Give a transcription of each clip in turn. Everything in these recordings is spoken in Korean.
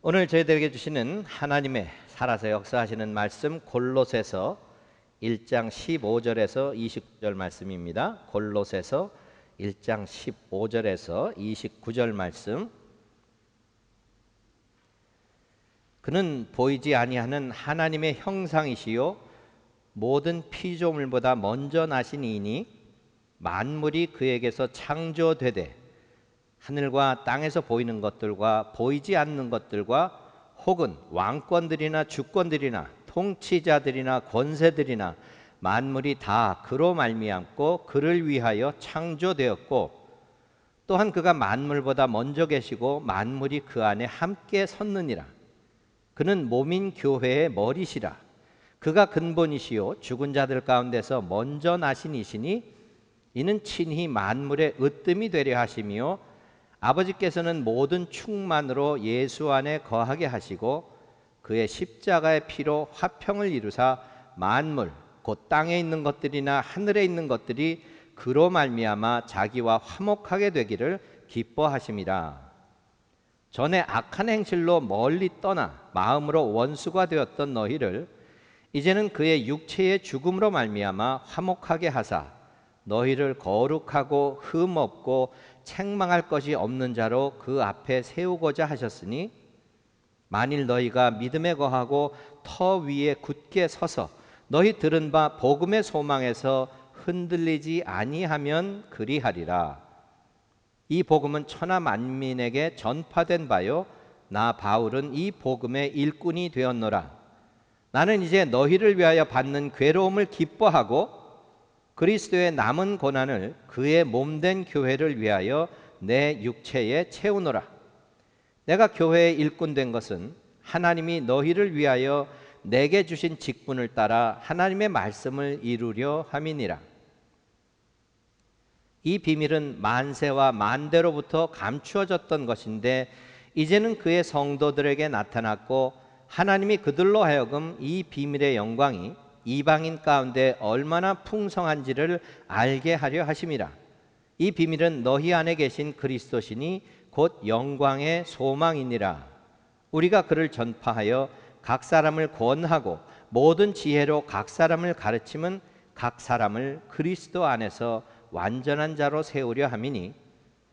오늘 저희들에게 주시는 하나님의 살아서 역사하시는 말씀 골로새서 1장 15절에서 29절 말씀입니다. 골로새서 1장 15절에서 29절 말씀. 그는 보이지 아니하는 하나님의 형상이시요 모든 피조물보다 먼저 나신 이니 만물이 그에게서 창조되되 하늘과 땅에서 보이는 것들과 보이지 않는 것들과 혹은 왕권들이나 주권들이나 통치자들이나 권세들이나 만물이 다 그로 말미암고 그를 위하여 창조되었고 또한 그가 만물보다 먼저 계시고 만물이 그 안에 함께 섰느니라. 그는 몸인 교회의 머리시라. 그가 근본이시요 죽은 자들 가운데서 먼저 나신 이시니 이는 친히 만물의 으뜸이 되려 하심이요 아버지께서는 모든 충만으로 예수 안에 거하게 하시고 그의 십자가의 피로 화평을 이루사 만물 곧 땅에 있는 것들이나 하늘에 있는 것들이 그로 말미암아 자기와 화목하게 되기를 기뻐하심이라. 전에 악한 행실로 멀리 떠나 마음으로 원수가 되었던 너희를 이제는 그의 육체의 죽음으로 말미암아 화목하게 하사 너희를 거룩하고 흠 없고 책망할 것이 없는 자로 그 앞에 세우고자 하셨으니 만일 너희가 믿음에 거하고 터 위에 굳게 서서 너희 들은 바 복음의 소망에서 흔들리지 아니하면 그리하리라. 이 복음은 천하 만민에게 전파된 바요 나 바울은 이 복음의 일꾼이 되었노라. 나는 이제 너희를 위하여 받는 괴로움을 기뻐하고 그리스도의 남은 고난을 그의 몸된 교회를 위하여 내 육체에 채우노라. 내가 교회의 일꾼 된 것은 하나님이 너희를 위하여 내게 주신 직분을 따라 하나님의 말씀을 이루려 함이니라. 이 비밀은 만세와 만대로부터 감추어졌던 것인데 이제는 그의 성도들에게 나타났고 하나님이 그들로 하여금 이 비밀의 영광이 이방인 가운데 얼마나 풍성한지를 알게 하려 하심이라. 이 비밀은 너희 안에 계신 그리스도시니 곧 영광의 소망이니라. 우리가 그를 전파하여 각 사람을 권하고 모든 지혜로 각 사람을 가르침은 각 사람을 그리스도 안에서 완전한 자로 세우려 함이니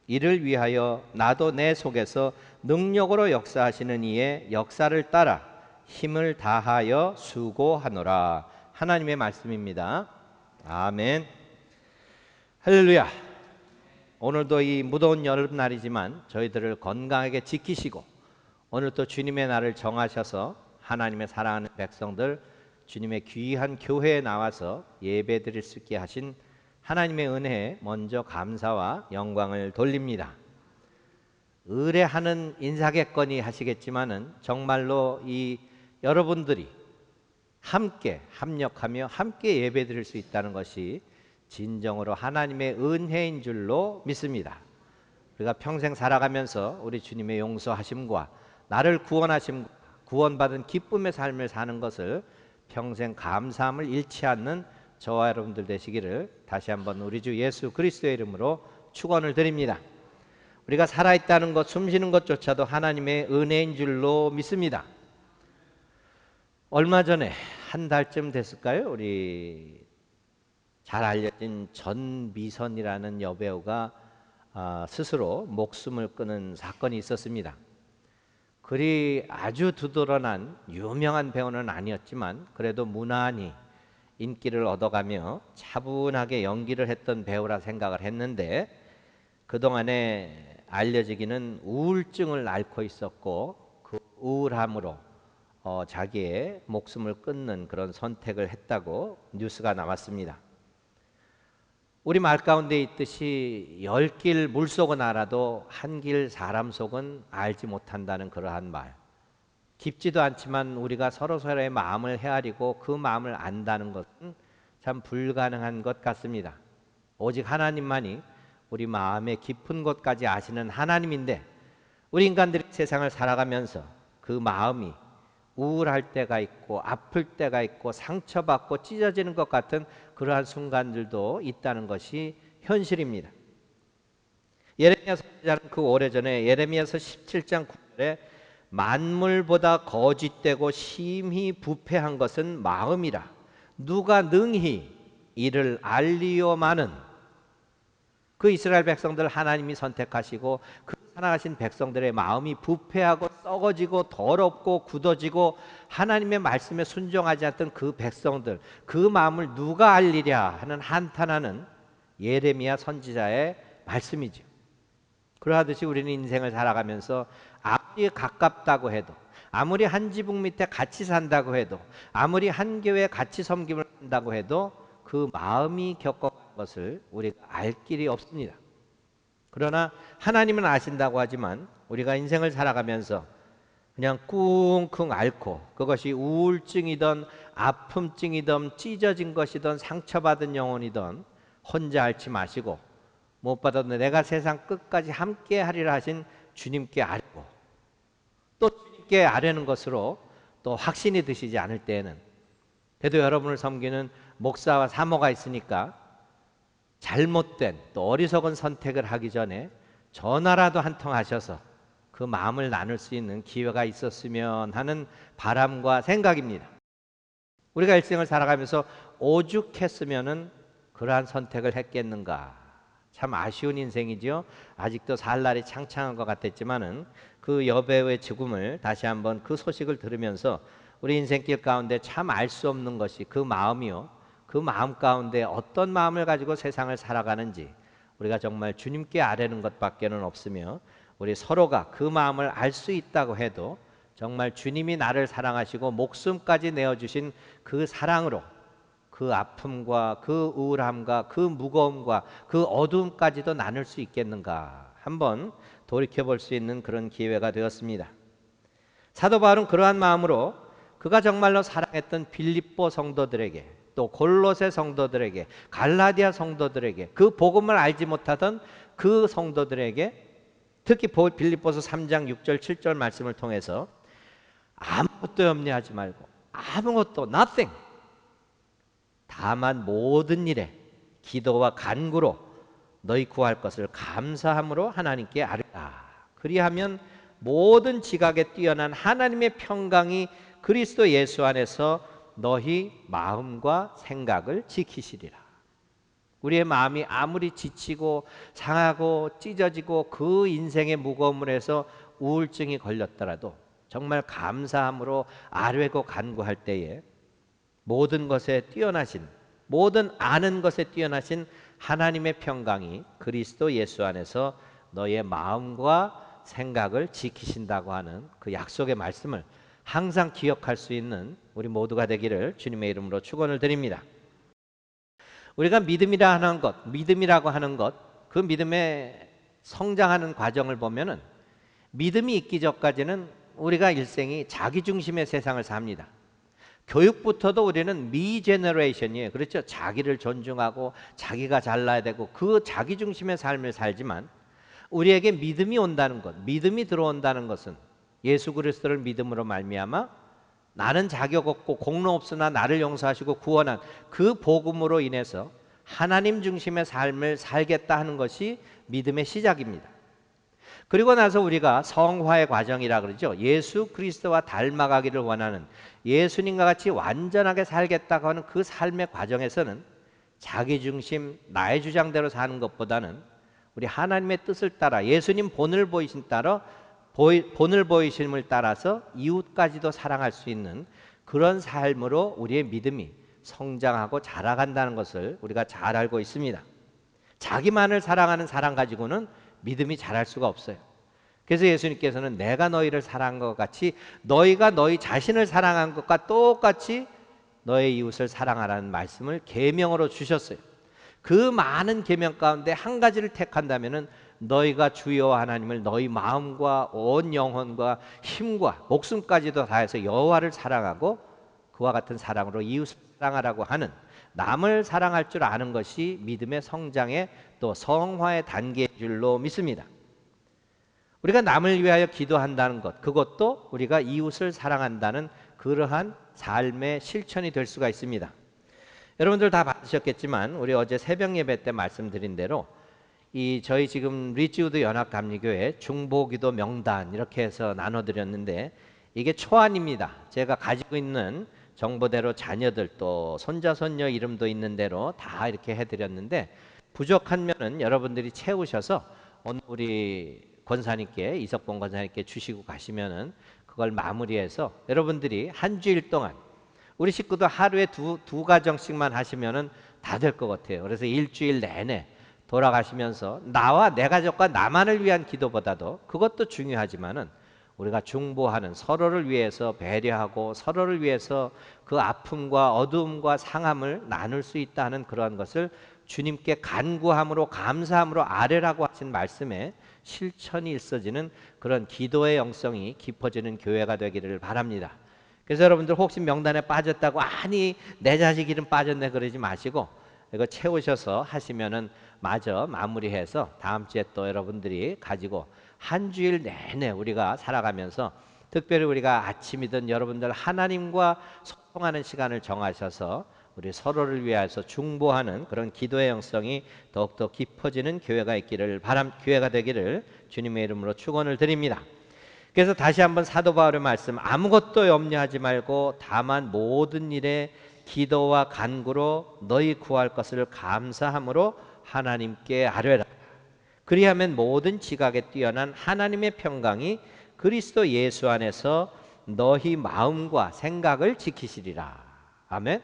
이를 위하여 나도 내 속에서 능력으로 역사하시는 이의 역사를 따라 힘을 다하여 수고하노라. 하나님의 말씀입니다. 아멘. 할렐루야. 오늘도 이 무더운 여름날이지만 저희들을 건강하게 지키시고 오늘 또 주님의 날을 정하셔서 하나님의 사랑하는 백성들 주님의 귀한 교회에 나와서 예배 드릴 수 있게 하신 하나님의 은혜에 먼저 감사와 영광을 돌립니다. 의뢰하는 인사겠거니 하시겠지만은 정말로 이 여러분들이 함께 합력하며 함께 예배드릴 수 있다는 것이 진정으로 하나님의 은혜인 줄로 믿습니다. 우리가 평생 살아가면서 우리 주님의 용서하심과 나를 구원하심, 구원받은 기쁨의 삶을 사는 것을 평생 감사함을 잃지 않는 저와 여러분들 되시기를 다시 한번 우리 주 예수 그리스도의 이름으로 축원을 드립니다. 우리가 살아있다는 것, 숨쉬는 것조차도 하나님의 은혜인 줄로 믿습니다. 얼마 전에 한 달쯤 됐을까요? 우리 잘 알려진 전미선이라는 여배우가 스스로 목숨을 끊은 사건이 있었습니다. 그리 아주 두드러난 유명한 배우는 아니었지만 그래도 무난히 인기를 얻어가며 차분하게 연기를 했던 배우라 생각을 했는데 그동안에 알려지기는 우울증을 앓고 있었고 그 우울함으로 자기의 목숨을 끊는 그런 선택을 했다고 뉴스가 나왔습니다. 우리 말 가운데 있듯이 10길 물속은 알아도 한 길 사람 속은 알지 못한다는 그러한 말. 깊지도 않지만 우리가 서로서로의 마음을 헤아리고 그 마음을 안다는 것은 참 불가능한 것 같습니다. 오직 하나님만이 우리 마음의 깊은 곳까지 아시는 하나님인데 우리 인간들이 세상을 살아가면서 그 마음이 우울할 때가 있고 아플 때가 있고 상처받고 찢어지는 것 같은 그러한 순간들도 있다는 것이 현실입니다. 예레미야 선지자는 그 오래전에 예레미야서 17장 9절에 만물보다 거짓되고 심히 부패한 것은 마음이라. 누가 능히 이를 알리오마는. 그 이스라엘 백성들 하나님이 선택하시고 그 사랑하신 백성들의 마음이 부패하고 썩어지고 더럽고 굳어지고 하나님의 말씀에 순종하지 않던 그 백성들, 그 마음을 누가 알리랴 하는 한탄하는 예레미야 선지자의 말씀이죠. 그러하듯이 우리는 인생을 살아가면서 아무리 가깝다고 해도, 아무리 한 지붕 밑에 같이 산다고 해도, 아무리 한 교회에 같이 섬김을 한다고 해도 그 마음이 겪어가는 것을 우리가 알 길이 없습니다. 그러나 하나님은 아신다고 하지만 우리가 인생을 살아가면서 그냥 꿍꿍 앓고, 그것이 우울증이든 아픔증이든 찢어진 것이든 상처받은 영혼이든 혼자 앓지 마시고, 무엇보다도 내가 세상 끝까지 함께 하리라 하신 주님께 아뢰고, 또 주님께 아뢰는 것으로 또 확신이 드시지 않을 때에는, 그래도 여러분을 섬기는 목사와 사모가 있으니까 잘못된 또 어리석은 선택을 하기 전에 전화라도 한 통 하셔서 그 마음을 나눌 수 있는 기회가 있었으면 하는 바람과 생각입니다. 우리가 일생을 살아가면서 오죽했으면은 그러한 선택을 했겠는가. 참 아쉬운 인생이지요. 아직도 살 날이 창창한 것 같았지만은 그 여배우의 죽음을 다시 한번 그 소식을 들으면서 우리 인생길 가운데 참 알 수 없는 것이 그 마음이요. 그 마음 가운데 어떤 마음을 가지고 세상을 살아가는지 우리가 정말 주님께 아뢰는 것밖에는 없으며, 우리 서로가 그 마음을 알 수 있다고 해도 정말 주님이 나를 사랑하시고 목숨까지 내어주신 그 사랑으로 그 아픔과 그 우울함과 그 무거움과 그 어두움까지도 나눌 수 있겠는가, 한번 돌이켜볼 수 있는 그런 기회가 되었습니다. 사도 바울은 그러한 마음으로 그가 정말로 사랑했던 빌립보 성도들에게, 또 골로새 성도들에게, 갈라디아 성도들에게, 그 복음을 알지 못하던 그 성도들에게, 특히 빌립보서 3장 6절 7절 말씀을 통해서 아무것도 염려하지 말고, 아무것도 nothing, 다만 모든 일에 기도와 간구로 너희 구할 것을 감사함으로 하나님께 아뢰라. 그리하면 모든 지각에 뛰어난 하나님의 평강이 그리스도 예수 안에서 너희 마음과 생각을 지키시리라. 우리의 마음이 아무리 지치고 상하고 찢어지고 그 인생의 무거움을 해서 우울증이 걸렸더라도 정말 감사함으로 아뢰고 간구할 때에 모든 것에 뛰어나신, 모든 아는 것에 뛰어나신 하나님의 평강이 그리스도 예수 안에서 너의 마음과 생각을 지키신다고 하는 그 약속의 말씀을 항상 기억할 수 있는 우리 모두가 되기를 주님의 이름으로 축원을 드립니다. 우리가 믿음이라 하는 것, 믿음이라고 하는 것, 그 믿음의 성장하는 과정을 보면은 믿음이 있기 전까지는 우리가 일생이 자기 중심의 세상을 삽니다. 교육부터도 우리는 미 제너레이션이에요. 그렇죠? 자기를 존중하고 자기가 잘나야 되고 그 자기 중심의 삶을 살지만, 우리에게 믿음이 온다는 것, 믿음이 들어온다는 것은 예수 그리스도를 믿음으로 말미암아 나는 자격 없고 공로 없으나 나를 용서하시고 구원한 그 복음으로 인해서 하나님 중심의 삶을 살겠다 하는 것이 믿음의 시작입니다. 그리고 나서 우리가 성화의 과정이라 그러죠. 예수 그리스도와 닮아가기를 원하는, 예수님과 같이 완전하게 살겠다고 하는 그 삶의 과정에서는 자기 중심, 나의 주장대로 사는 것보다는 우리 하나님의 뜻을 따라, 예수님 본을 보이심을 따라서 이웃까지도 사랑할 수 있는 그런 삶으로 우리의 믿음이 성장하고 자라간다는 것을 우리가 잘 알고 있습니다. 자기만을 사랑하는 사랑 가지고는 믿음이 자랄 수가 없어요. 그래서 예수님께서는 내가 너희를 사랑한 것 같이 너희가 너희 자신을 사랑한 것과 똑같이 너의 이웃을 사랑하라는 말씀을 계명으로 주셨어요. 그 많은 계명 가운데 한 가지를 택한다면은 너희가 주여 하나님을 너희 마음과 온 영혼과 힘과 목숨까지도 다해서 여호와를 사랑하고 그와 같은 사랑으로 이웃을 사랑하라고 하는, 남을 사랑할 줄 아는 것이 믿음의 성장의 또 성화의 단계인 줄로 믿습니다. 우리가 남을 위하여 기도한다는 것, 그것도 우리가 이웃을 사랑한다는 그러한 삶의 실천이 될 수가 있습니다. 여러분들 다 받으셨겠지만 우리 어제 새벽 예배 때 말씀드린 대로 이 저희 지금 리치우드 연합감리교회 중보기도 명단 이렇게 해서 나눠드렸는데 이게 초안입니다. 제가 가지고 있는 정보대로 자녀들 또 손자 손녀 이름도 있는 대로 다 이렇게 해드렸는데 부족한 면은 여러분들이 채우셔서 오늘 우리 권사님께 이석봉 권사님께 주시고 가시면은 그걸 마무리해서 여러분들이 한 주일 동안 우리 식구도 하루에 두 가정씩만 하시면은 다 될 것 같아요. 그래서 일주일 내내 돌아가시면서 나와 내 가족과 나만을 위한 기도보다도 그것도 중요하지만은 우리가 중보하는 서로를 위해서 배려하고 서로를 위해서 그 아픔과 어두움과 상함을 나눌 수 있다는 그러한 것을 주님께 간구함으로 감사함으로 아뢰라고 하신 말씀에 실천이 있어지는 그런 기도의 영성이 깊어지는 교회가 되기를 바랍니다. 그래서 여러분들 혹시 명단에 빠졌다고 아니 내 자식 이름 빠졌네 그러지 마시고 이거 채우셔서 하시면은 마저 마무리해서 다음 주에 또 여러분들이 가지고 한 주일 내내 우리가 살아가면서 특별히 우리가 아침이든 여러분들 하나님과 소통하는 시간을 정하셔서 우리 서로를 위해서 중보하는 그런 기도의 영성이 더욱더 깊어지는 교회가 되기를 주님의 이름으로 축원을 드립니다. 그래서 다시 한번 사도 바울의 말씀 아무것도 염려하지 말고 다만 모든 일에 기도와 간구로 너희 구할 것을 감사함으로 하나님께 아뢰라. 그리하면 모든 지각에 뛰어난 하나님의 평강이 그리스도 예수 안에서 너희 마음과 생각을 지키시리라. 아멘.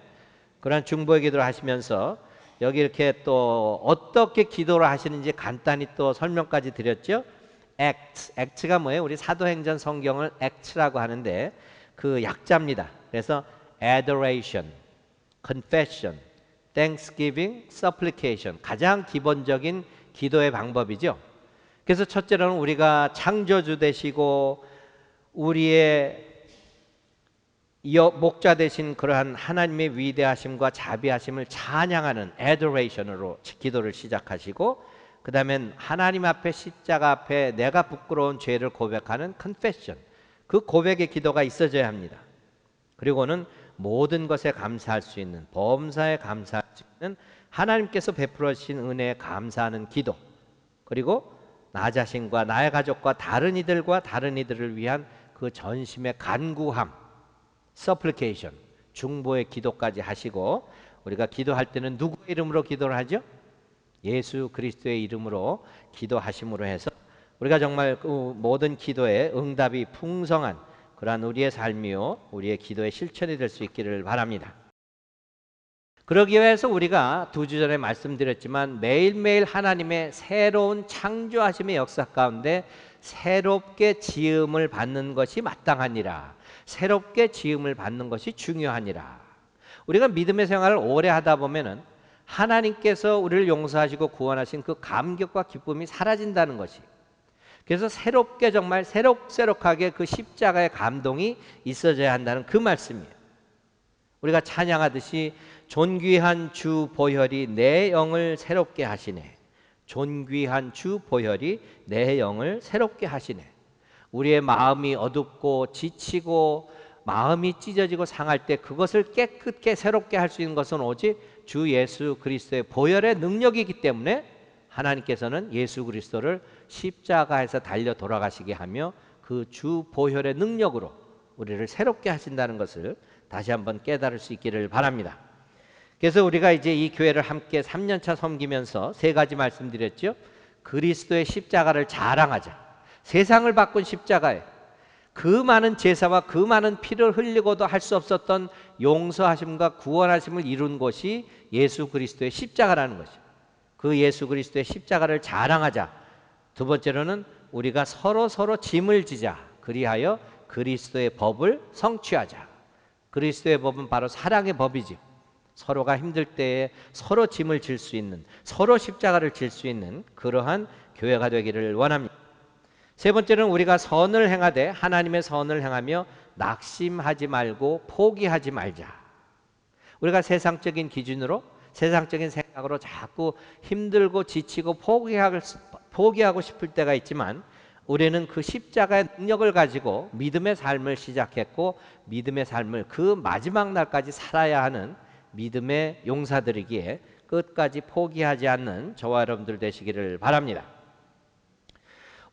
그러한 중보의 기도를 하시면서 여기 이렇게 또 어떻게 기도를 하시는지 간단히 또 설명까지 드렸죠. act가 뭐예요? 우리 사도행전 성경을 act라고 하는데 그 약자입니다. 그래서 adoration, confession, thanksgiving, supplication 가장 기본적인 기도의 방법이죠. 그래서 첫째로는 우리가 창조주 되시고 우리의 목자 되신 그러한 하나님의 위대하심과 자비하심을 찬양하는 adoration으로 기도를 시작하시고 그 다음엔 하나님 앞에 십자가 앞에 내가 부끄러운 죄를 고백하는 confession 그 고백의 기도가 있어져야 합니다. 그리고는 모든 것에 감사할 수 있는 범사에 감사할 수 있는 하나님께서 베풀어 주신 은혜에 감사하는 기도 그리고 나 자신과 나의 가족과 다른 이들을 위한 그 전심의 간구함 supplication 중보의 기도까지 하시고 우리가 기도할 때는 누구의 이름으로 기도를 하죠? 예수 그리스도의 이름으로 기도하심으로 해서 우리가 정말 그 모든 기도에 응답이 풍성한 그러한 우리의 삶이요 우리의 기도의 실천이 될 수 있기를 바랍니다. 그러기 위해서 우리가 2주 전에 말씀드렸지만 매일매일 하나님의 새로운 창조하심의 역사 가운데 새롭게 지음을 받는 것이 마땅하니라. 새롭게 지음을 받는 것이 중요하니라. 우리가 믿음의 생활을 오래 하다 보면은 하나님께서 우리를 용서하시고 구원하신 그 감격과 기쁨이 사라진다는 것이. 그래서 새롭게 정말 새록새록하게 그 십자가의 감동이 있어져야 한다는 그 말씀이에요. 우리가 찬양하듯이 존귀한 주 보혈이 내 영을 새롭게 하시네. 존귀한 주 보혈이 내 영을 새롭게 하시네. 우리의 마음이 어둡고 지치고 마음이 찢어지고 상할 때 그것을 깨끗게 새롭게 할 수 있는 것은 오직 주 예수 그리스도의 보혈의 능력이기 때문에 하나님께서는 예수 그리스도를 십자가에서 달려 돌아가시게 하며 그 주 보혈의 능력으로 우리를 새롭게 하신다는 것을 다시 한번 깨달을 수 있기를 바랍니다. 그래서 우리가 이제 이 교회를 함께 3년차 섬기면서 3가지 말씀드렸죠. 그리스도의 십자가를 자랑하자. 세상을 바꾼 십자가에 그 많은 제사와 그 많은 피를 흘리고도 할 수 없었던 용서하심과 구원하심을 이룬 것이 예수 그리스도의 십자가라는 것이죠. 그 예수 그리스도의 십자가를 자랑하자. 두 번째로는 우리가 서로 짐을 지자. 그리하여 그리스도의 법을 성취하자. 그리스도의 법은 바로 사랑의 법이지. 서로가 힘들 때에 서로 짐을 질 수 있는, 서로 십자가를 질 수 있는 그러한 교회가 되기를 원합니다. 세 번째는 우리가 선을 행하되 하나님의 선을 행하며 낙심하지 말고 포기하지 말자. 우리가 세상적인 기준으로 세상적인 생각으로 자꾸 힘들고 지치고 포기하고 싶을 때가 있지만 우리는 그 십자가의 능력을 가지고 믿음의 삶을 시작했고 믿음의 삶을 그 마지막 날까지 살아야 하는 믿음의 용사들이기에 끝까지 포기하지 않는 저와 여러분들 되시기를 바랍니다.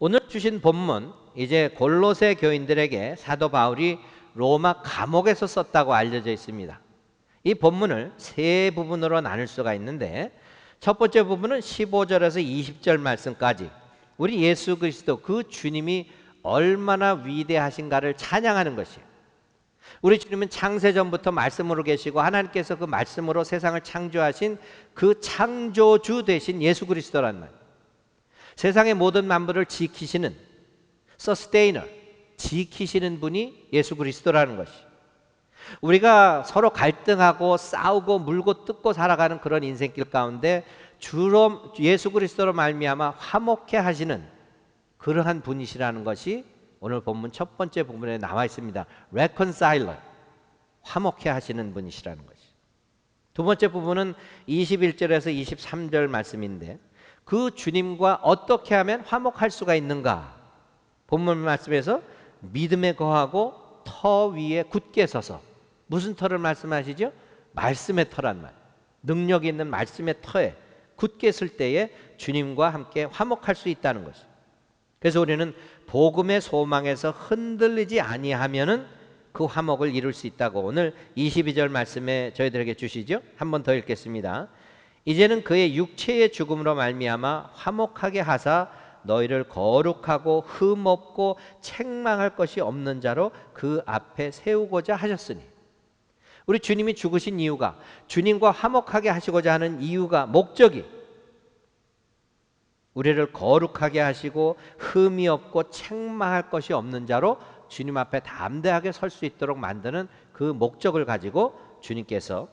오늘 주신 본문, 이제 골로새 교인들에게 사도 바울이 로마 감옥에서 썼다고 알려져 있습니다. 이 본문을 세 부분으로 나눌 수가 있는데, 첫 번째 부분은 15절에서 20절 말씀까지 우리 예수 그리스도 그 주님이 얼마나 위대하신가를 찬양하는 것이에요. 우리 주님은 창세전부터 말씀으로 계시고 하나님께서 그 말씀으로 세상을 창조하신 그 창조주 되신 예수 그리스도란 말. 세상의 모든 만물을 지키시는 서스테이너, 지키시는 분이 예수 그리스도라는 것이. 우리가 서로 갈등하고 싸우고 물고 뜯고 살아가는 그런 인생길 가운데 주로 예수 그리스도로 말미암아 화목케 하시는 그러한 분이시라는 것이 오늘 본문 첫 번째 부분에 나와 있습니다. reconciler, 화목케 하시는 분이시라는 것이. 두 번째 부분은 21절에서 23절 말씀인데, 그 주님과 어떻게 하면 화목할 수가 있는가? 본문 말씀에서 믿음에 거하고 터 위에 굳게 서서, 무슨 터를 말씀하시죠? 말씀의 터란 말. 능력이 있는 말씀의 터에 굳게 설 때에 주님과 함께 화목할 수 있다는 것이. 그래서 우리는 복음의 소망에서 흔들리지 아니하면은 그 화목을 이룰 수 있다고 오늘 22절 말씀에 저희들에게 주시죠. 한 번 더 읽겠습니다. 이제는 그의 육체의 죽음으로 말미암아 화목하게 하사 너희를 거룩하고 흠없고 책망할 것이 없는 자로 그 앞에 세우고자 하셨으니. 우리 주님이 죽으신 이유가, 주님과 화목하게 하시고자 하는 이유가, 목적이 우리를 거룩하게 하시고 흠이 없고 책망할 것이 없는 자로 주님 앞에 담대하게 설 수 있도록 만드는 그 목적을 가지고 주님께서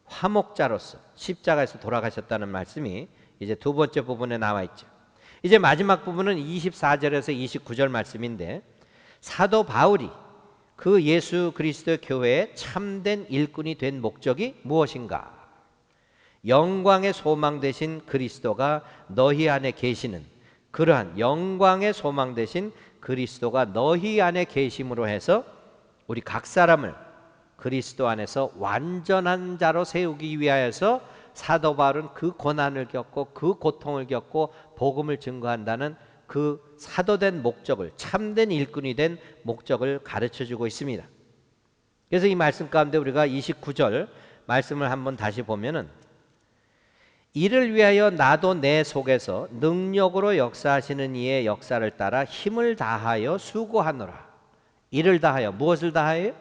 화목자로서 십자가에서 돌아가셨다는 말씀이 이제 두 번째 부분에 나와 있죠. 이제 마지막 부분은 24절에서 29절 말씀인데, 사도 바울이 그 예수 그리스도 교회의 참된 일꾼이 된 목적이 무엇인가? 영광의 소망 되신 그리스도가 너희 안에 계시는, 그러한 영광의 소망 되신 그리스도가 너희 안에 계심으로 해서 우리 각 사람을 그리스도 안에서 완전한 자로 세우기 위하여서 사도 바울은 그 고난을 겪고 그 고통을 겪고 복음을 증거한다는 그 사도된 목적을, 참된 일꾼이 된 목적을 가르쳐주고 있습니다. 그래서 이 말씀 가운데 우리가 29절 말씀을 한번 다시 보면은, 이를 위하여 나도 내 속에서 능력으로 역사하시는 이의 역사를 따라 힘을 다하여 수고하노라. 이를 다하여, 무엇을 다하여?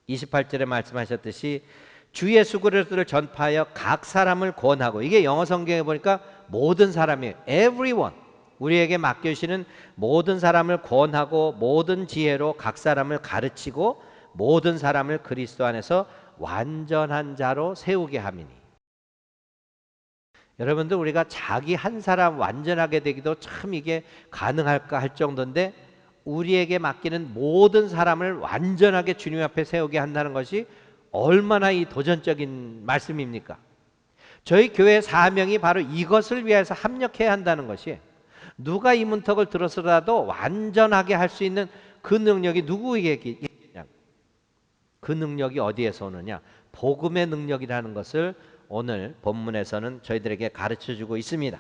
28절에 말씀하셨듯이 주 예수 그리스도를 전파하여 각 사람을 권하고, 이게 영어 성경에 보니까 모든 사람이에요. everyone, 우리에게 맡겨주시는 모든 사람을 권하고 모든 지혜로 각 사람을 가르치고 모든 사람을 그리스도 안에서 완전한 자로 세우게 함이니. 여러분들, 우리가 자기 한 사람 완전하게 되기도 참 이게 가능할까 할 정도인데, 우리에게 맡기는 모든 사람을 완전하게 주님 앞에 세우게 한다는 것이 얼마나 이 도전적인 말씀입니까? 저희 교회 사명이 바로 이것을 위해서 합력해야 한다는 것이, 누가 이 문턱을 들어서라도 완전하게 할 수 있는 그 능력이 누구에게 있느냐? 그 능력이 어디에서 오느냐? 복음의 능력이라는 것을 오늘 본문에서는 저희들에게 가르쳐주고 있습니다.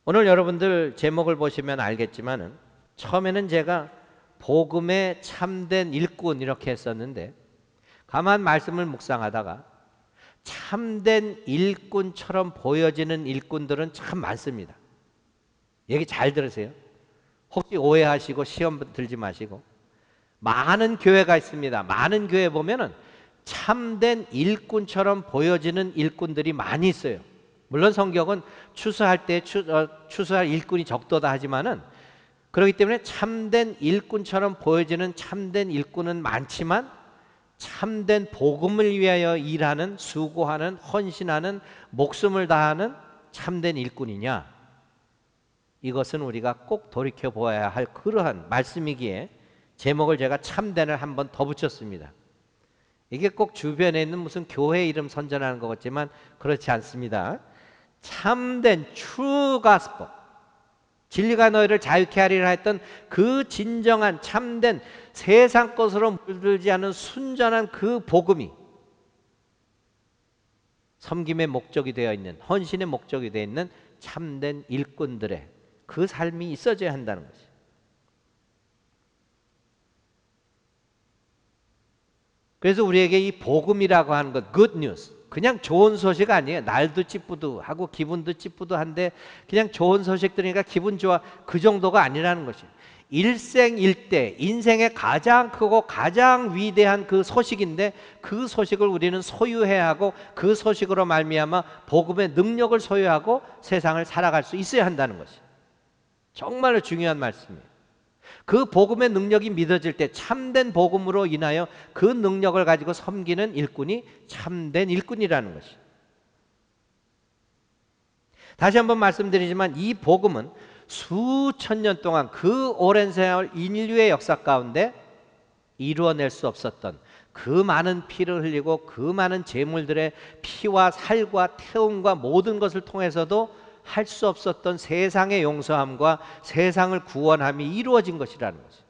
오늘 여러분들 제목을 보시면 알겠지만은, 처음에는 제가 복음의 참된 일꾼 이렇게 했었는데, 가만 말씀을 묵상하다가 참된 일꾼처럼 보여지는 일꾼들은 참 많습니다. 얘기 잘 들으세요. 혹시 오해하시고 시험 들지 마시고, 많은 교회가 있습니다. 많은 교회 보면은 참된 일꾼처럼 보여지는 일꾼들이 많이 있어요. 물론 성경은 추수할 때 추수할 일꾼이 적도다 하지만은, 그렇기 때문에 참된 일꾼처럼 보여지는 참된 일꾼은 많지만, 참된 복음을 위하여 일하는, 수고하는, 헌신하는, 목숨을 다하는 참된 일꾼이냐? 이것은 우리가 꼭 돌이켜 보아야 할 그러한 말씀이기에 제목을 제가 참된을 한번 더 붙였습니다. 이게 꼭 주변에 있는 무슨 교회 이름 선전하는 것 같지만 그렇지 않습니다. 참된 true gospel, 진리가 너희를 자유케 하리라 했던 그 진정한 참된 세상 것으로 물들지 않은 순전한 그 복음이 섬김의 목적이 되어 있는, 헌신의 목적이 되어 있는 참된 일꾼들의 그 삶이 있어져야 한다는 것이. 그래서 우리에게 이 복음이라고 하는 것, good news, 그냥 좋은 소식 아니에요. 날도 찌뿌둥하고 기분도 찌뿌둥한데 그냥 좋은 소식 들으니까 기분 좋아, 그 정도가 아니라는 것이에요. 일생일대 인생의 가장 크고 가장 위대한 그 소식인데, 그 소식을 우리는 소유해야 하고 그 소식으로 말미암아 복음의 능력을 소유하고 세상을 살아갈 수 있어야 한다는 것이 정말로 중요한 말씀이에요. 그 복음의 능력이 믿어질 때 참된 복음으로 인하여 그 능력을 가지고 섬기는 일꾼이 참된 일꾼이라는 것이. 다시 한번 말씀드리지만 이 복음은 수천 년 동안 그 오랜 세월 인류의 역사 가운데 이루어낼 수 없었던 그 많은 피를 흘리고 그 많은 제물들의 피와 살과 태움과 모든 것을 통해서도 할 수 없었던 세상의 용서함과 세상을 구원함이 이루어진 것이라는 것이,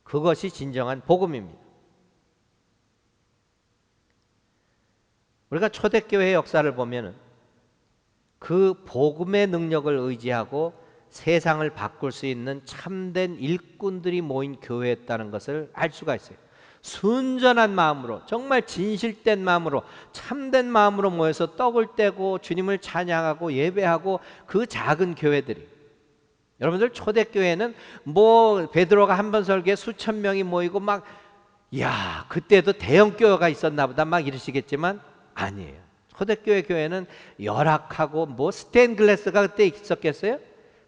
그것이 진정한 복음입니다. 우리가 초대교회의 역사를 보면은 그 복음의 능력을 의지하고 세상을 바꿀 수 있는 참된 일꾼들이 모인 교회였다는 것을 알 수가 있어요. 순전한 마음으로, 정말 진실된 마음으로, 참된 마음으로 모여서 떡을 떼고 주님을 찬양하고 예배하고 그 작은 교회들이, 여러분들 초대교회는 뭐 베드로가 한 번 설교에 수천 명이 모이고 막, 야 그때도 대형 교회가 있었나 보다 막 이러시겠지만 아니에요. 초대교회 교회는 열악하고 뭐 스테인글라스가 그때 있었겠어요?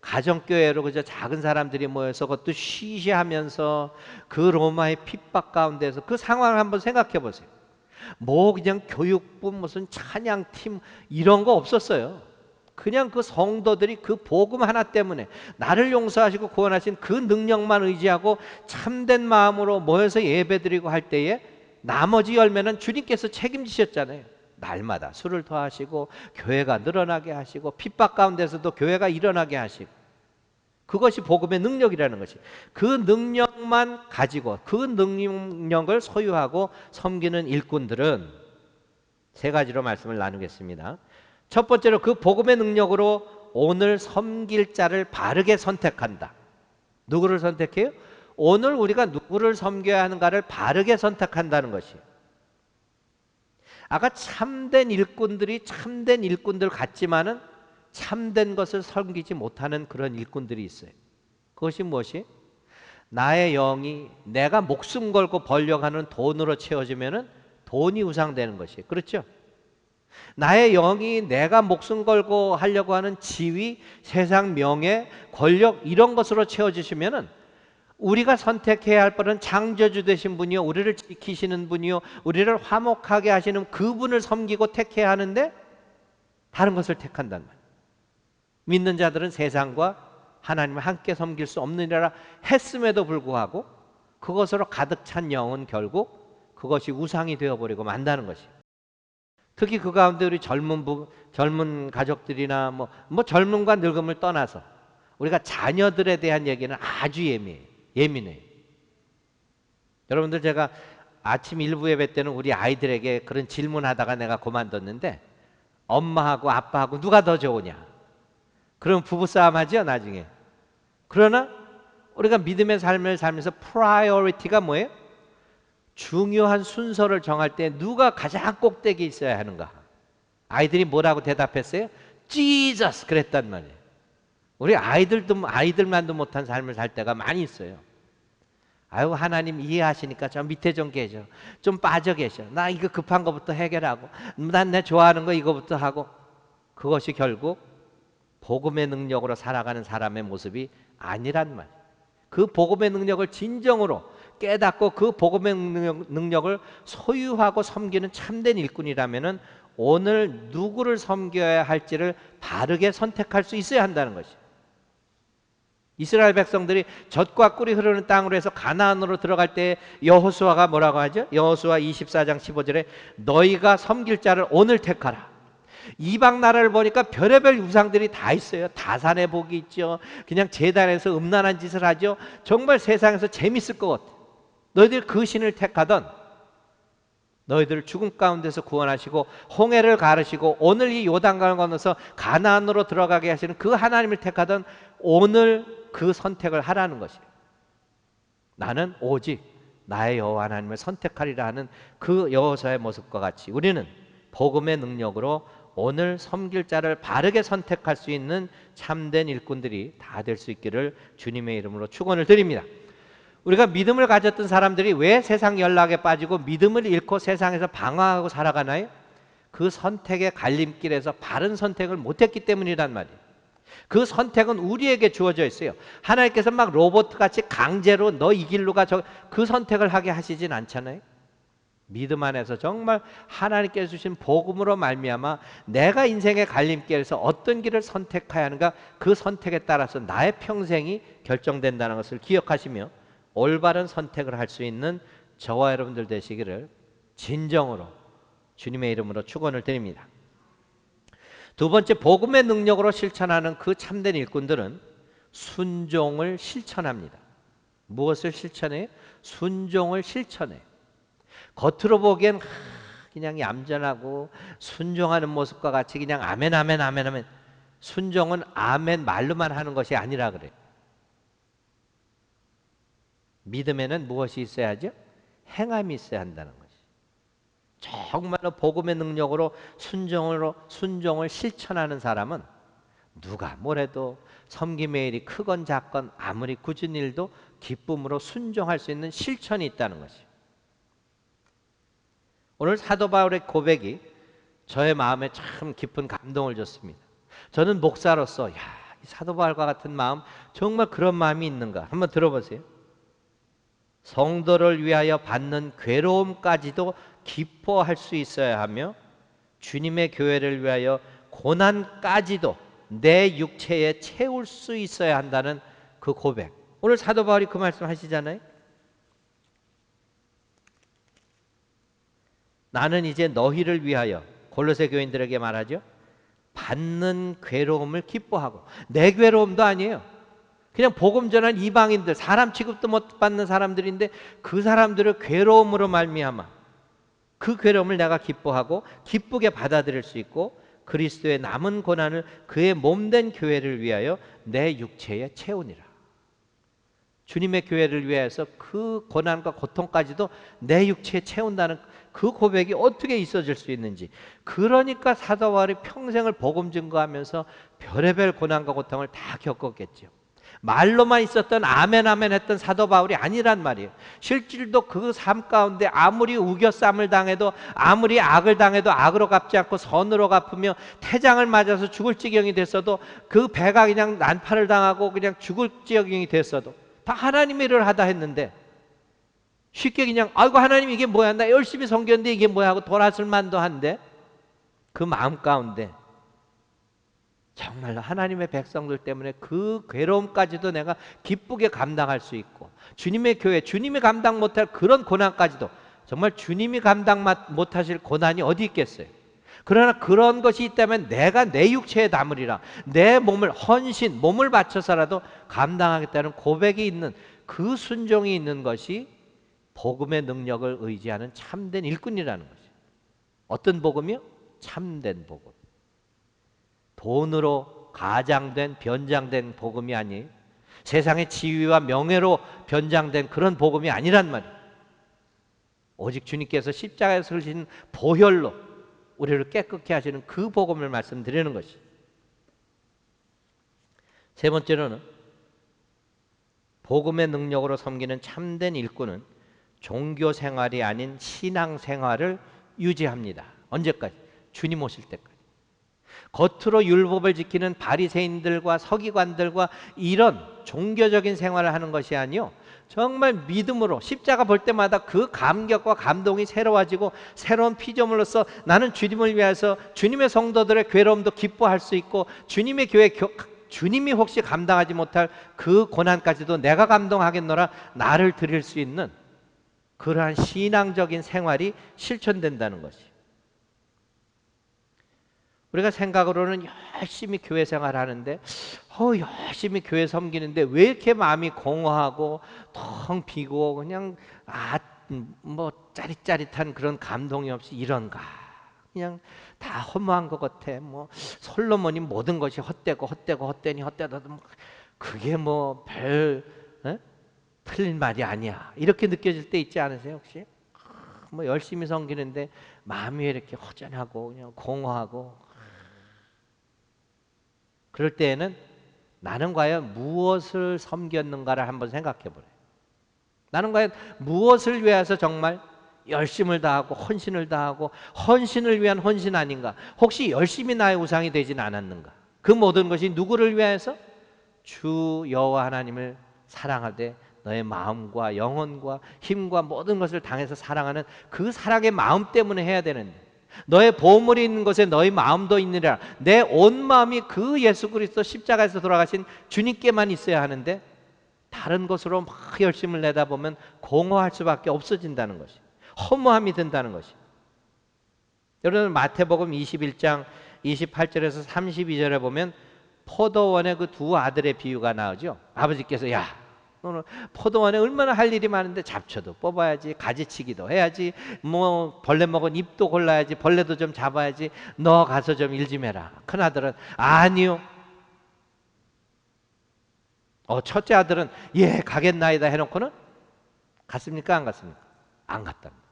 가정교회로 그저 작은 사람들이 모여서 그것도 쉬쉬하면서 그 로마의 핍박 가운데서 그 상황을 한번 생각해 보세요. 뭐 그냥 교육부 무슨 찬양팀 이런 거 없었어요. 그냥 그 성도들이 그 복음 하나 때문에 나를 용서하시고 구원하신 그 능력만 의지하고 참된 마음으로 모여서 예배드리고 할 때에 나머지 열매는 주님께서 책임지셨잖아요. 날마다 술을 더하시고 교회가 늘어나게 하시고 핍박 가운데서도 교회가 일어나게 하시고, 그것이 복음의 능력이라는 것이. 그 능력만 가지고 그 능력을 소유하고 섬기는 일꾼들은 세 가지로 말씀을 나누겠습니다. 첫 번째로 그 복음의 능력으로 오늘 섬길 자를 바르게 선택한다. 누구를 선택해요? 오늘 우리가 누구를 섬겨야 하는가를 바르게 선택한다는 것이에요. 아까 참된 일꾼들이 참된 일꾼들 같지만은 참된 것을 섬기지 못하는 그런 일꾼들이 있어요. 그것이 무엇이? 나의 영이 내가 목숨 걸고 벌려고 하는 돈으로 채워지면은 돈이 우상되는 것이에요. 그렇죠? 나의 영이 내가 목숨 걸고 하려고 하는 지위, 세상 명예, 권력 이런 것으로 채워지시면은 우리가 선택해야 할 분은 창조주 되신 분이요, 우리를 지키시는 분이요, 우리를 화목하게 하시는 그분을 섬기고 택해야 하는데 다른 것을 택한단 말이에요. 믿는 자들은 세상과 하나님을 함께 섬길 수 없느니라 했음에도 불구하고 그것으로 가득 찬 영은 결국 그것이 우상이 되어버리고 만다는 것이에요. 특히 그 가운데 우리 젊은 가족들이나 뭐 젊음과 늙음을 떠나서 우리가 자녀들에 대한 얘기는 아주 예민해요. 여러분들, 제가 아침 일부 예배 때는 우리 아이들에게 그런 질문하다가 내가 그만뒀는데, 엄마하고 아빠하고 누가 더 좋으냐? 그럼 부부싸움 하죠 나중에. 그러나 우리가 믿음의 삶을 살면서 프라이어리티가 뭐예요? 중요한 순서를 정할 때 누가 가장 꼭대기에 있어야 하는가? 아이들이 뭐라고 대답했어요? Jesus 그랬단 말이에요. 우리 아이들만도 못한 삶을 살 때가 많이 있어요. 아유, 하나님 이해하시니까 저 밑에 좀 계셔, 좀 빠져 계셔, 나 이거 급한 거부터 해결하고, 난 내 좋아하는 거 이거부터 하고. 그것이 결국 복음의 능력으로 살아가는 사람의 모습이 아니란 말. 그 복음의 능력을 진정으로 깨닫고 그 복음의 능력을 소유하고 섬기는 참된 일꾼이라면은 오늘 누구를 섬겨야 할지를 바르게 선택할 수 있어야 한다는 것이. 이스라엘 백성들이 젖과 꿀이 흐르는 땅으로 해서 가나안으로 들어갈 때 여호수아가 뭐라고 하죠? 여호수아 24장 15절에 너희가 섬길 자를 오늘 택하라. 이방 나라를 보니까 별의별 우상들이 다 있어요. 다산의 복이 있죠. 그냥 제단에서 음란한 짓을 하죠. 정말 세상에서 재밌을 것 같아. 너희들 그 신을 택하던 너희들을 죽음 가운데서 구원하시고 홍해를 가르시고 오늘 이 요단강을 건너서 가나안으로 들어가게 하시는 그 하나님을 택하던 오늘 그 선택을 하라는 것이에요. 나는 오직 나의 여호와 하나님을 선택하리라 하는 그 여호사의 모습과 같이 우리는 복음의 능력으로 오늘 섬길 자를 바르게 선택할 수 있는 참된 일꾼들이 다 될 수 있기를 주님의 이름으로 축원을 드립니다. 우리가 믿음을 가졌던 사람들이 왜 세상 연락에 빠지고 믿음을 잃고 세상에서 방황하고 살아가나요? 그 선택의 갈림길에서 바른 선택을 못했기 때문이란 말이에요. 그 선택은 우리에게 주어져 있어요. 하나님께서 막 로봇같이 강제로 너 이 길로 가 그 선택을 하게 하시진 않잖아요. 믿음 안에서 정말 하나님께서 주신 복음으로 말미암아 내가 인생의 갈림길에서 어떤 길을 선택해야 하는가, 그 선택에 따라서 나의 평생이 결정된다는 것을 기억하시며 올바른 선택을 할 수 있는 저와 여러분들 되시기를 진정으로 주님의 이름으로 축원을 드립니다. 두 번째, 복음의 능력으로 실천하는 그 참된 일꾼들은 순종을 실천합니다. 무엇을 실천해요? 순종을 실천해요. 겉으로 보기엔 그냥 얌전하고 순종하는 모습과 같이 그냥 아멘 아멘 아멘 아멘, 순종은 아멘 말로만 하는 것이 아니라 그래요. 믿음에는 무엇이 있어야죠? 행함이 있어야 한다는 것이. 정말로 복음의 능력으로 순종을 실천하는 사람은 누가 뭐래도 섬김의 일이 크건 작건 아무리 굳은 일도 기쁨으로 순종할 수 있는 실천이 있다는 것이에요. 오늘 사도 바울의 고백이 저의 마음에 참 깊은 감동을 줬습니다. 저는 목사로서 이 사도 바울과 같은 마음, 정말 그런 마음이 있는가 한번 들어보세요. 성도를 위하여 받는 괴로움까지도 기뻐할 수 있어야 하며 주님의 교회를 위하여 고난까지도 내 육체에 채울 수 있어야 한다는 그 고백. 오늘 사도 바울이 그 말씀 하시잖아요. 나는 이제 너희를 위하여, 골로새 교인들에게 말하죠, 받는 괴로움을 기뻐하고. 내 괴로움도 아니에요. 그냥 복음 전한 이방인들, 사람 취급도 못 받는 사람들인데 그 사람들을 괴로움으로 말미암아 그 괴로움을 내가 기뻐하고 기쁘게 받아들일 수 있고 그리스도의 남은 고난을 그의 몸된 교회를 위하여 내 육체에 채우니라. 주님의 교회를 위해서 그 고난과 고통까지도 내 육체에 채운다는 그 고백이 어떻게 있어질 수 있는지. 그러니까 사도 바울이 평생을 복음 증거하면서 별의별 고난과 고통을 다 겪었겠죠. 말로만 있었던 아멘 아멘 했던 사도 바울이 아니란 말이에요. 실질도 그 삶 가운데 아무리 우겨쌈을 당해도, 아무리 악을 당해도 악으로 갚지 않고 선으로 갚으며 태장을 맞아서 죽을 지경이 됐어도, 그 배가 그냥 난파를 당하고 그냥 죽을 지경이 됐어도 다 하나님의 일을 하다 했는데, 쉽게 그냥 아이고 하나님 이게 뭐야, 나 열심히 섬겼는데 이게 뭐야 하고 돌아설 만도 한데, 그 마음 가운데 정말로 하나님의 백성들 때문에 그 괴로움까지도 내가 기쁘게 감당할 수 있고, 주님의 교회, 주님이 감당 못할 그런 고난까지도, 정말 주님이 감당 못하실 고난이 어디 있겠어요. 그러나 그런 것이 있다면 내가 내 육체에 담으리라, 내 몸을 헌신, 몸을 바쳐서라도 감당하겠다는 고백이 있는, 그 순종이 있는 것이 복음의 능력을 의지하는 참된 일꾼이라는 것이에요. 어떤 복음이요? 참된 복음. 돈으로 가장된, 변장된 복음이 아니에요. 세상의 지위와 명예로 변장된 그런 복음이 아니란 말이에요. 오직 주님께서 십자가에서 흘리신 보혈로 우리를 깨끗게 하시는 그 복음을 말씀드리는 것이에요. 세 번째로는 복음의 능력으로 섬기는 참된 일꾼은 종교 생활이 아닌 신앙 생활을 유지합니다. 언제까지? 주님 오실 때까지. 겉으로 율법을 지키는 바리새인들과 서기관들과 이런 종교적인 생활을 하는 것이 아니요, 정말 믿음으로 십자가 볼 때마다 그 감격과 감동이 새로워지고 새로운 피조물로서 나는 주님을 위해서 주님의 성도들의 괴로움도 기뻐할 수 있고, 주님의 교회, 주님이 혹시 감당하지 못할 그 고난까지도 내가 감동하겠노라, 나를 드릴 수 있는 그러한 신앙적인 생활이 실천된다는 것이. 우리가 생각으로는 열심히 교회 생활하는데, 열심히 교회 섬기는데 왜 이렇게 마음이 공허하고 텅 비고 그냥 뭐 짜릿짜릿한 그런 감동이 없이 이런가? 그냥 다 허무한 것 같아. 뭐 솔로몬이 모든 것이 헛되니 헛되다도 뭐 그게 뭐 별 틀린 말이 아니야. 이렇게 느껴질 때 있지 않으세요 혹시? 뭐 열심히 섬기는데 마음이 왜 이렇게 허전하고 그냥 공허하고. 그럴 때에는 나는 과연 무엇을 섬겼는가를 한번 생각해 보래요. 나는 과연 무엇을 위해서 정말 열심을 다하고 헌신을 다하고 헌신을 위한 헌신 아닌가? 혹시 열심히 나의 우상이 되진 않았는가? 그 모든 것이 누구를 위해서? 주 여호와 하나님을 사랑하되 너의 마음과 영혼과 힘과 모든 것을 당해서 사랑하는 그 사랑의 마음 때문에 해야 되는데, 너의 보물이 있는 곳에 너의 마음도 있느니라. 내 온 마음이 그 예수 그리스도 십자가에서 돌아가신 주님께만 있어야 하는데 다른 것으로 막 열심을 내다보면 공허할 수밖에 없어진다는 것이, 허무함이 든다는 것이. 여러분 마태복음 21장 28절에서 32절에 보면 포도원의 그 두 아들의 비유가 나오죠. 아버지께서 야 너는 포도원에 얼마나 할 일이 많은데 잡초도 뽑아야지, 가지치기도 해야지, 뭐 벌레 먹은 잎도 골라야지, 벌레도 좀 잡아야지, 너 가서 좀 일 좀 해라. 큰아들은 아니요. 첫째 아들은 예 가겠나이다 해놓고는 갔습니까 안 갔습니까? 안 갔답니다.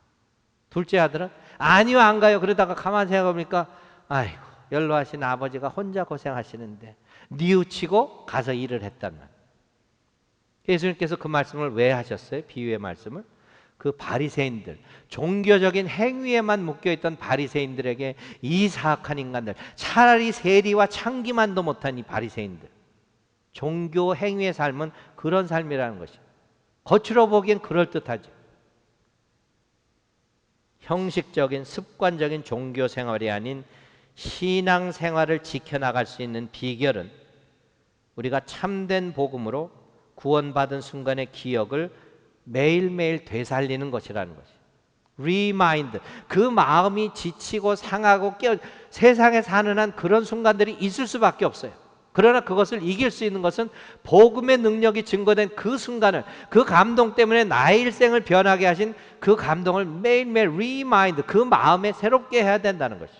둘째 아들은 아니요 안 가요. 그러다가 가만히 생각해보니까 아이고 연로하신 아버지가 혼자 고생하시는데 뉘우치고 가서 일을 했단 말이에요. 예수님께서 그 말씀을 왜 하셨어요? 비유의 말씀을. 그 바리새인들, 종교적인 행위에만 묶여있던 바리새인들에게, 이 사악한 인간들, 차라리 세리와 창기만도 못한 이 바리새인들, 종교 행위의 삶은 그런 삶이라는 것이 겉으로 보기엔 그럴듯하죠. 형식적인 습관적인 종교 생활이 아닌 신앙 생활을 지켜나갈 수 있는 비결은 우리가 참된 복음으로 구원받은 순간의 기억을 매일매일 되살리는 것이라는 것이. 리마인드, 그 마음이 지치고 상하고 세상에 사는 한 그런 순간들이 있을 수밖에 없어요. 그러나 그것을 이길 수 있는 것은 복음의 능력이 증거된 그 순간을, 그 감동 때문에 나의 일생을 변하게 하신 그 감동을 매일매일 리마인드, 그 마음에 새롭게 해야 된다는 것이.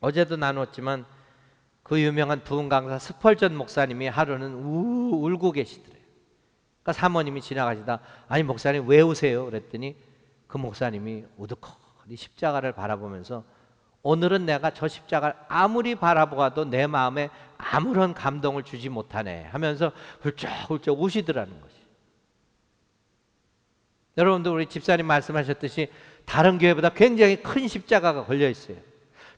어제도 나눴지만 그 유명한 부흥 강사 스펄전 목사님이 하루는 울고 계시더래요. 그러니까 사모님이 지나가시다 아니 목사님 왜 우세요? 그랬더니 그 목사님이 우두커니 십자가를 바라보면서 오늘은 내가 저 십자가를 아무리 바라보아도 내 마음에 아무런 감동을 주지 못하네 하면서 훌쩍훌쩍 우시더라는 것이. 여러분들 우리 집사님 말씀하셨듯이 다른 교회보다 굉장히 큰 십자가가 걸려 있어요.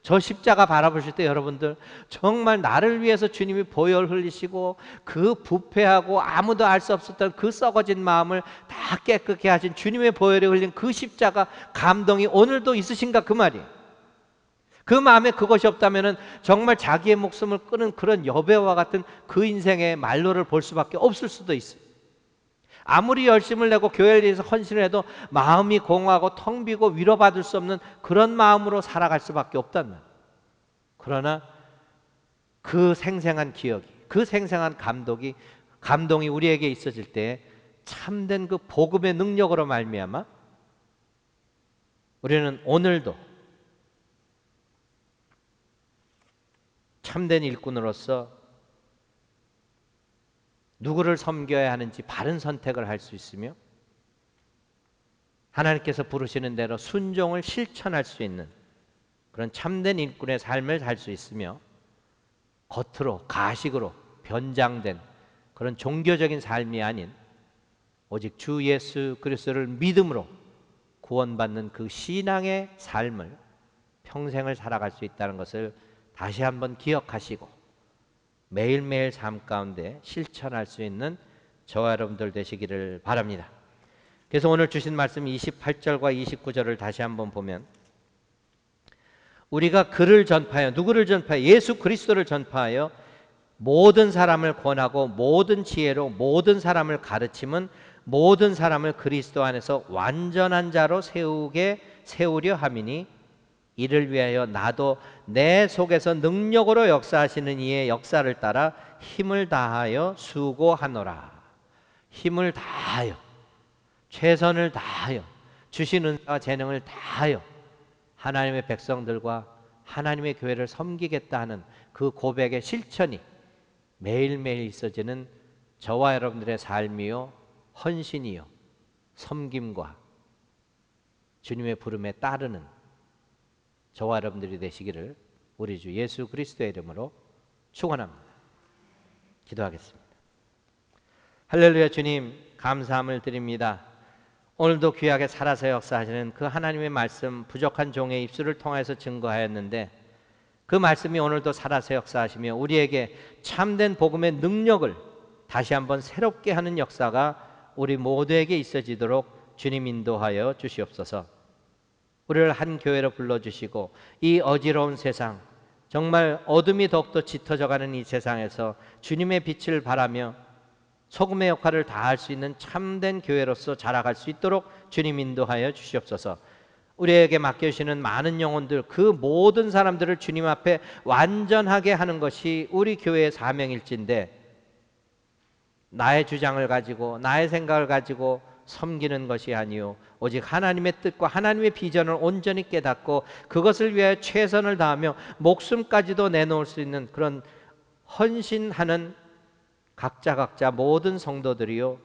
저 십자가 바라보실 때 여러분들 정말 나를 위해서 주님이 보혈 흘리시고 그 부패하고 아무도 알 수 없었던 그 썩어진 마음을 다 깨끗게 하신 주님의 보혈이 흘린 그 십자가 감동이 오늘도 있으신가 그 말이에요. 그 마음에 그것이 없다면 정말 자기의 목숨을 끊은 그런 여배우와 같은 그 인생의 말로를 볼 수밖에 없을 수도 있어요. 아무리 열심을 내고 교회를 위해서 헌신을 해도 마음이 공허하고 텅 비고 위로받을 수 없는 그런 마음으로 살아갈 수밖에 없단 말이에요. 그러나 그 생생한 기억이, 그 생생한 감동이 우리에게 있어질 때 참된 그 복음의 능력으로 말미암아 우리는 오늘도 참된 일꾼으로서 누구를 섬겨야 하는지 바른 선택을 할 수 있으며 하나님께서 부르시는 대로 순종을 실천할 수 있는 그런 참된 일꾼의 삶을 살 수 있으며 겉으로 가식으로 변장된 그런 종교적인 삶이 아닌 오직 주 예수 그리스도를 믿음으로 구원받는 그 신앙의 삶을 평생을 살아갈 수 있다는 것을 다시 한번 기억하시고 매일매일 삶 가운데 실천할 수 있는 저와 여러분들 되시기를 바랍니다. 그래서 오늘 주신 말씀 28절과 29절을 다시 한번 보면 우리가 그를 전파하여, 누구를 전파하여? 예수 그리스도를 전파하여 모든 사람을 권하고 모든 지혜로 모든 사람을 가르침은 모든 사람을 그리스도 안에서 완전한 자로 세우려 함이니 이를 위하여 나도 내 속에서 능력으로 역사하시는 이의 역사를 따라 힘을 다하여 수고하노라. 힘을 다하여, 최선을 다하여 주신 은사와 재능을 다하여 하나님의 백성들과 하나님의 교회를 섬기겠다 하는 그 고백의 실천이 매일매일 있어지는 저와 여러분들의 삶이요, 헌신이요, 섬김과 주님의 부름에 따르는 저와 여러분들이 되시기를 우리 주 예수 그리스도의 이름으로 축원합니다. 기도하겠습니다. 할렐루야. 주님 감사함을 드립니다. 오늘도 귀하게 살아서 역사하시는 그 하나님의 말씀 부족한 종의 입술을 통해서 증거하였는데 그 말씀이 오늘도 살아서 역사하시며 우리에게 참된 복음의 능력을 다시 한번 새롭게 하는 역사가 우리 모두에게 있어지도록 주님 인도하여 주시옵소서. 우리를 한 교회로 불러주시고 이 어지러운 세상, 정말 어둠이 더욱더 짙어져가는 이 세상에서 주님의 빛을 바라며 소금의 역할을 다할 수 있는 참된 교회로서 자라갈 수 있도록 주님 인도하여 주시옵소서. 우리에게 맡겨주시는 많은 영혼들, 그 모든 사람들을 주님 앞에 완전하게 하는 것이 우리 교회의 사명일진데 나의 주장을 가지고 나의 생각을 가지고 섬기는 것이 아니요 오직 하나님의 뜻과 하나님의 비전을 온전히 깨닫고 그것을 위하여 최선을 다하며 목숨까지도 내놓을 수 있는 그런 헌신하는 각자 모든 성도들이요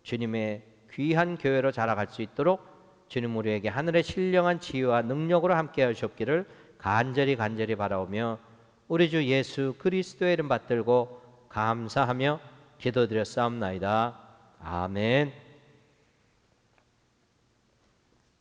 주님의 귀한 교회로 자라갈 수 있도록 주님 우리에게 하늘의 신령한 지혜와 능력으로 함께 하시옵기를 간절히 바라오며 우리 주 예수 그리스도의 이름 받들고 감사하며 기도드렸사옵나이다. 아멘.